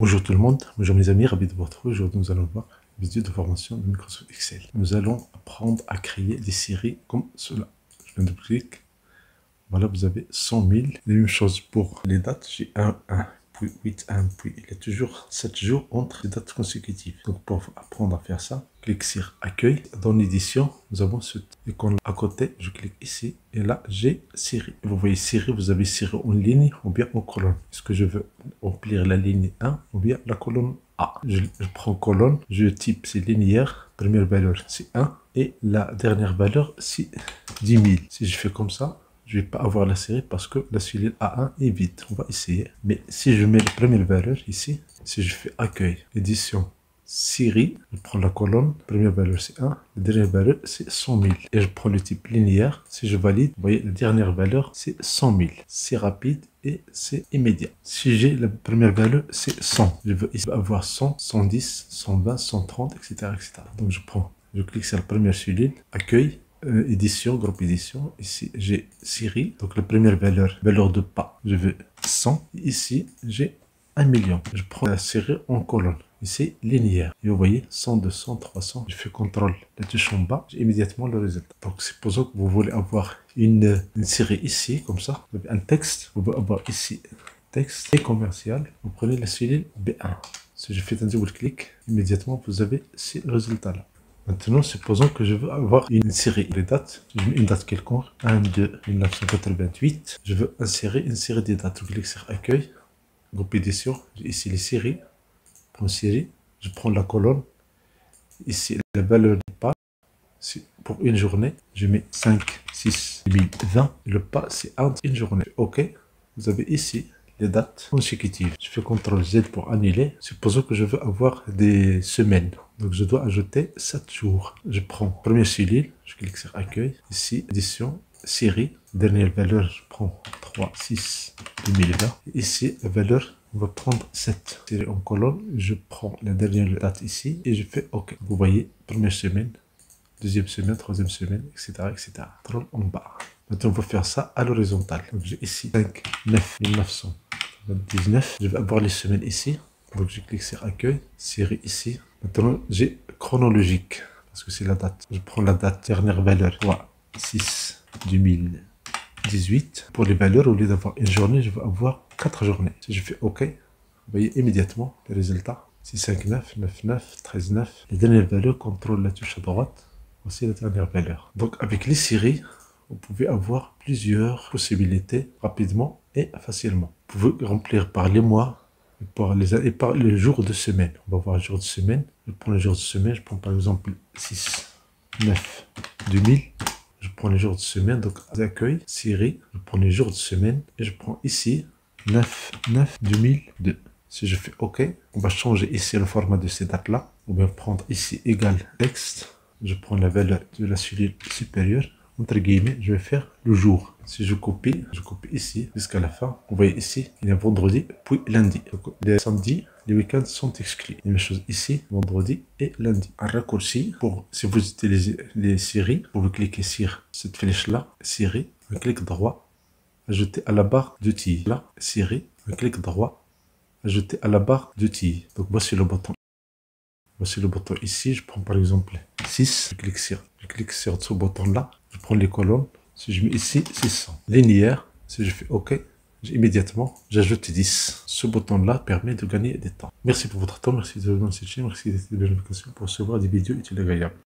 Bonjour tout le monde, bonjour mes amis, ravi de vous retrouver. Aujourd'hui nous allons voir une vidéo de formation de Microsoft Excel. Nous allons apprendre à créer des séries comme cela. Je viens de cliquer. Voilà, vous avez 100 000. La même chose pour les dates. J'ai 1, puis 8, 1, puis il y a toujours 7 jours entre les dates consécutives. Donc pour apprendre à faire ça, clique sur Accueil. Dans l'édition, nous avons cette icône à côté. Je clique ici et là j'ai série. Vous voyez série, vous avez série en ligne ou bien en colonne. Est-ce que je veux remplir la ligne 1 ou bien la colonne A? Je prends colonne, je type c'est linéaire. Première valeur c'est 1 et la dernière valeur c'est 10 000. Si je fais comme ça, je ne vais pas avoir la série parce que la cellule A1 est vide. On va essayer. Mais si je mets la première valeur ici, si je fais accueil, édition, série, je prends la colonne, la première valeur c'est 1, la dernière valeur c'est 100 000. Et je prends le type linéaire. Si je valide, vous voyez, la dernière valeur c'est 100 000. C'est rapide et c'est immédiat. Si j'ai la première valeur c'est 100. Je veux ici avoir 100, 110, 120, 130, etc. etc. Donc je clique sur la première cellule, accueil. Édition, groupe édition. Ici, j'ai série. Donc, la première valeur de pas. Je veux 100. Ici, j'ai 1 million. Je prends la série en colonne. Ici, linéaire. Et vous voyez, 100, 200, 300. Je fais contrôle. La touche en bas, j'ai immédiatement le résultat. Donc, supposons que vous voulez avoir une série ici, comme ça. Vous avez un texte. Vous pouvez avoir ici texte et commercial. Vous prenez la cellule B1. Si je fais un double clic, immédiatement, vous avez ces résultats-là. Maintenant, supposons que je veux avoir une série de dates. Je mets une date quelconque, 1, 2, 1988. Je veux insérer une série de dates. Je clique sur Accueil, groupe édition. J'ai ici les séries. Je prends série. Je prends la colonne. Ici, la valeur du pas. Pour une journée, je mets 5, 6, 2020. Le pas, c'est une journée. OK. Vous avez ici les dates consécutives. Je fais CTRL Z pour annuler. Supposons que je veux avoir des semaines. Donc je dois ajouter 7 jours. Je prends première cellule, je clique sur accueil. Ici, édition, série. Dernière valeur, je prends 3, 6, 2020. Ici, la valeur, on va prendre 7. Série en colonne, je prends la dernière date ici et je fais OK. Vous voyez, première semaine, deuxième semaine, troisième semaine, etc. etc. Contrôle en bas. Maintenant, on va faire ça à l'horizontale. Donc j'ai ici 5, 9, 1929. Je vais avoir les semaines ici. Donc je clique sur accueil, série ici. Maintenant j'ai chronologique parce que c'est la date. Je prends la date, dernière valeur 3, 6, 2018. Pour les valeurs, au lieu d'avoir une journée, je vais avoir 4 journées. Si je fais OK, vous voyez immédiatement les résultats. C'est 5, 9, 9, 9, 13, 9. Les dernières valeurs, contrôle la touche à droite. Voici la dernière valeur. Donc avec les séries, vous pouvez avoir plusieurs possibilités rapidement et facilement. Vous pouvez remplir par les mois et par les jours de semaine. On va voir les jours de semaine. Je prends les jours de semaine. Je prends par exemple 6, 9, 2000. Je prends les jours de semaine. Donc accueil, série. Je prends les jours de semaine. Et je prends ici 9, 9, 2002. Si je fais OK, on va changer ici le format de ces dates-là. On va prendre ici égal texte. Je prends la valeur de la cellule supérieure. Entre guillemets, je vais faire le jour. Si je copie ici jusqu'à la fin. Vous voyez ici, il y a vendredi, puis lundi. Donc, les samedis, les week-ends sont exclus. La même chose ici, vendredi et lundi. Un raccourci pour, si vous utilisez les séries, vous pouvez cliquer sur cette flèche-là, série, un clic droit, ajouter à la barre d'outils. Là, série, un clic droit, ajouter à la barre d'outils. Donc, voici le bouton. Voici le bouton ici, je prends par exemple 6, je clique sur ce bouton-là, je prends les colonnes, si je mets ici 600. Linéaire, si je fais OK, immédiatement, j'ajoute 10. Ce bouton-là permet de gagner des temps. Merci pour votre temps, merci de vous abonner à cette chaîne, merci d'être de la notification pour recevoir des vidéos utiles et agréables.